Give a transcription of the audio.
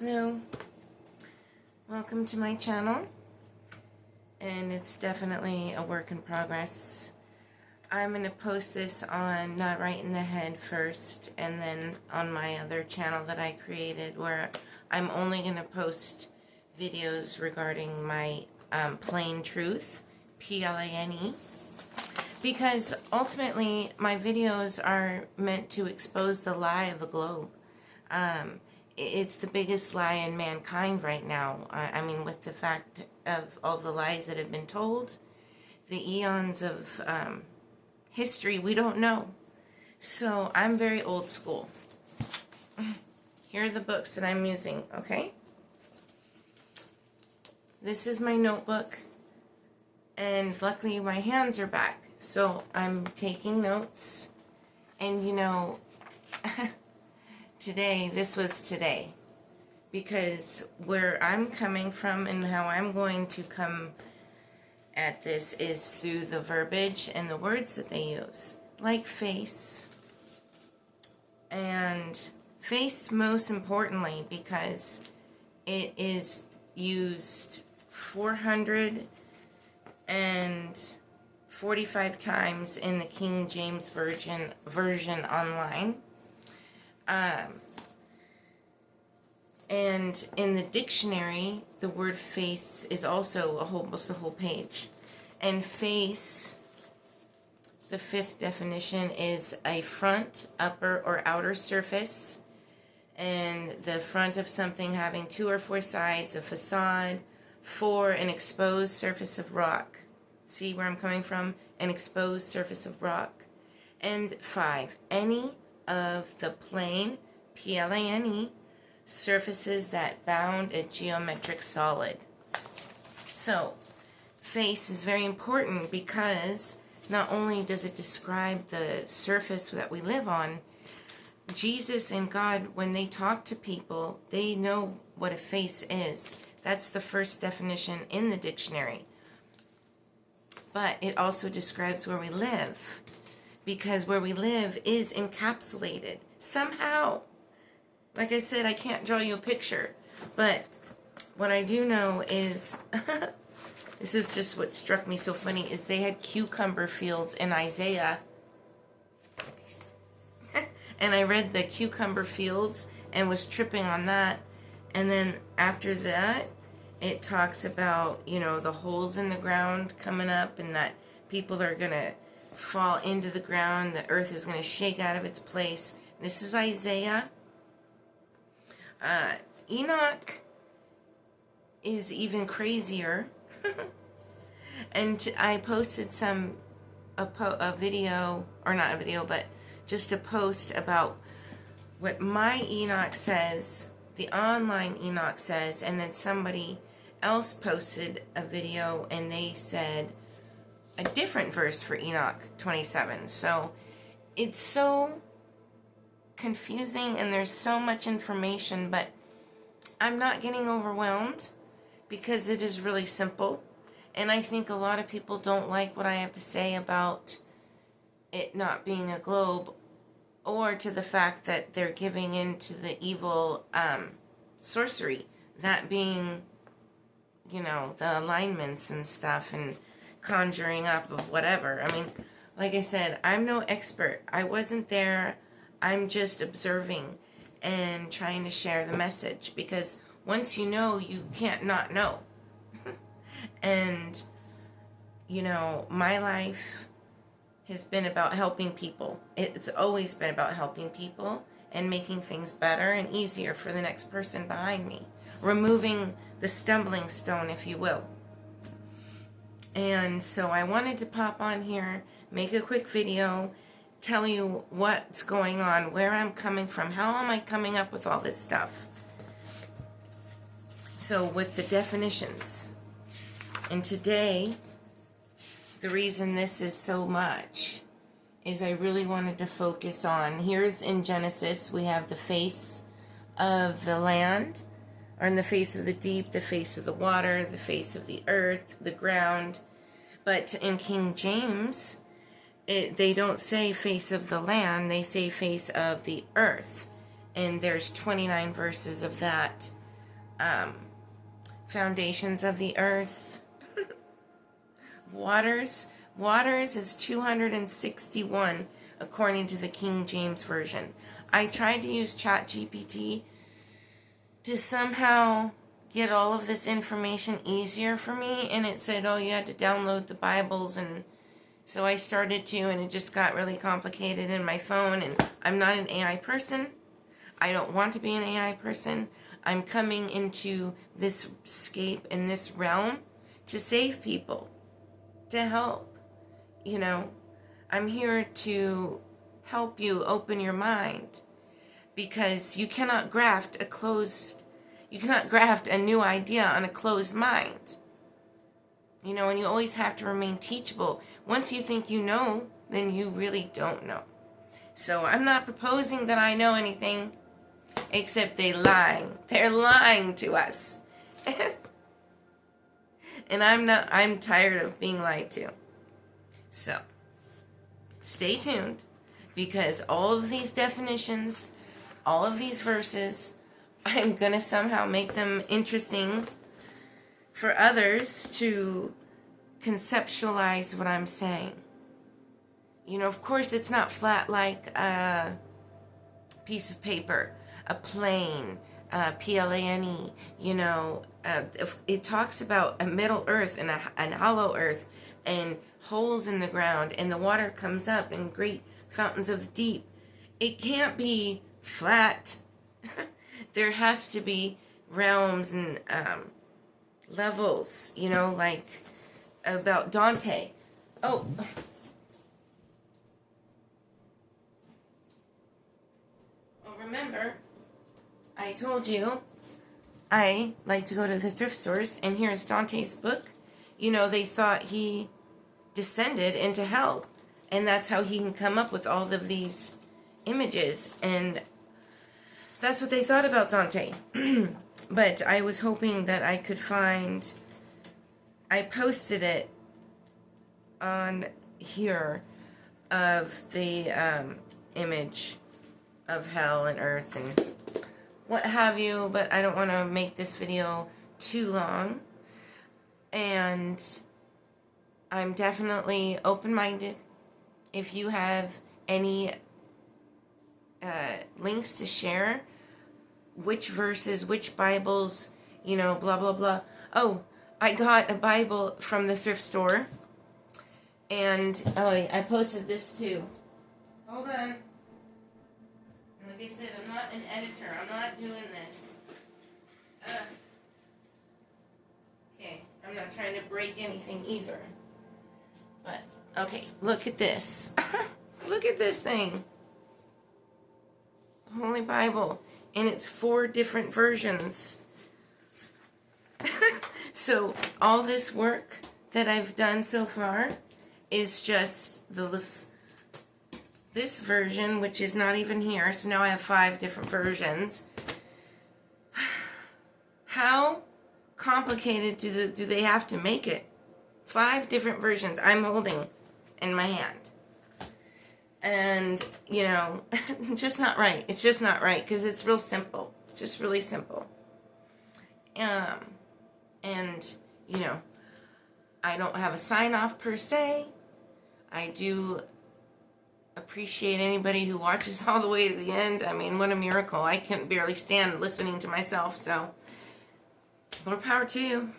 Hello, welcome to my channel, and it's definitely a work in progress. I'm going to post this on Not Right in the Head first, and then on my other channel that I created, where I'm only going to post videos regarding my plain truth, Plane, because ultimately my videos are meant to expose the lie of the globe. It's the biggest lie in mankind right now. I mean, with the fact of all the lies that have been told, the eons of history we don't know. So I'm very old school. Here are the books that I'm using, okay? This is my notebook, and luckily my hands are back. So I'm taking notes, and you know, this was today, because where I'm coming from and how I'm going to come at this is through the verbiage and the words that they use, like face. And face, most importantly, because it is used 445 times in the King James version online. And in the dictionary, the word face is also almost a whole page. And face, the fifth definition, is a front, upper, or outer surface. And the front of something having 2 or 4 sides, a facade. 4, an exposed surface of rock. See where I'm coming from? An exposed surface of rock. And 5, any of the plane, Plane, surfaces that bound a geometric solid. So, face is very important because not only does it describe the surface that we live on, Jesus and God, when they talk to people, they know what a face is. That's the first definition in the dictionary. But it also describes where we live, because where we live is encapsulated somehow. Like I said, I can't draw you a picture, but what I do know is, this is just what struck me so funny, is they had cucumber fields in Isaiah. And I read the cucumber fields and was tripping on that. And then after that, it talks about, you know, the holes in the ground coming up, and that people are going to fall into the ground. The earth is going to shake out of its place. This is Isaiah. Enoch is even crazier. And I posted a video, or not a video, but just a post about what my Enoch says, the online Enoch says, and then somebody else posted a video and they said a different verse for Enoch 27. So it's so confusing and there's so much information, but I'm not getting overwhelmed because it is really simple. And I think a lot of people don't like what I have to say about it not being a globe, or to the fact that they're giving in to the evil sorcery, that being, you know, the alignments and stuff and conjuring up of whatever. I mean, like I said, I'm no expert. I wasn't there. I'm just observing and trying to share the message, because once you know, you can't not know. And, you know, my life has been about helping people. It's always been about helping people and making things better and easier for the next person behind me. Removing the stumbling stone, if you will. And so I wanted to pop on here, make a quick video, tell you what's going on, where I'm coming from, how am I coming up with all this stuff. So with the definitions. And today, the reason this is so much is I really wanted to focus on, here's in Genesis, we have the face of the land, or in the face of the deep, the face of the water, the face of the earth, the ground. But in King James, they don't say face of the land, they say face of the earth. And there's 29 verses of that foundations of the earth. Waters is 261 according to the King James Version. I tried to use ChatGPT to somehow get all of this information easier for me, and it said, oh, you had to download the Bibles, and so I started to, and it just got really complicated in my phone, and I'm not an AI person. I don't want to be an AI person. I'm coming into this scape in this realm to save people, to help. You know, I'm here to help you open your mind, because you cannot graft a new idea on a closed mind. You know, and you always have to remain teachable. Once you think you know, then you really don't know. So I'm not proposing that I know anything, except they're lying to us. And I'm tired of being lied to. So stay tuned, because all of these definitions, all of these verses, I'm going to somehow make them interesting for others to conceptualize what I'm saying. You know, of course, it's not flat like a piece of paper, a plane, plane, you know. It talks about a middle earth and an hollow earth and holes in the ground, and the water comes up in great fountains of the deep. It can't be flat. There has to be realms and levels, you know, like about Dante. Oh. Well, remember, I told you I like to go to the thrift stores, and here's Dante's book. You know, they thought he descended into hell, and that's how he can come up with all of these images, and that's what they thought about Dante. But I was hoping that I could find, I posted it on here of the image of hell and earth and what have you, but I don't want to make this video too long. And I'm definitely open-minded. If you have any links to share, which verses, which Bibles, you know, blah, blah, blah. Oh, I got a Bible from the thrift store. And, oh, I posted this too. Hold on. Like I said, I'm not an editor. I'm not doing this. Okay, I'm not trying to break anything either. But, okay, look at this. Look at this thing. Holy Bible. And it's 4 different versions. So all this work that I've done so far is just this version, which is not even here. So now I have 5 different versions. How complicated do they have to make it? 5 different versions I'm holding in my hand. And, you know, just not right. It's just not right, because it's real simple. It's just really simple. And, you know, I don't have a sign-off per se. I do appreciate anybody who watches all the way to the end. I mean, what a miracle. I can barely stand listening to myself, so more power to you.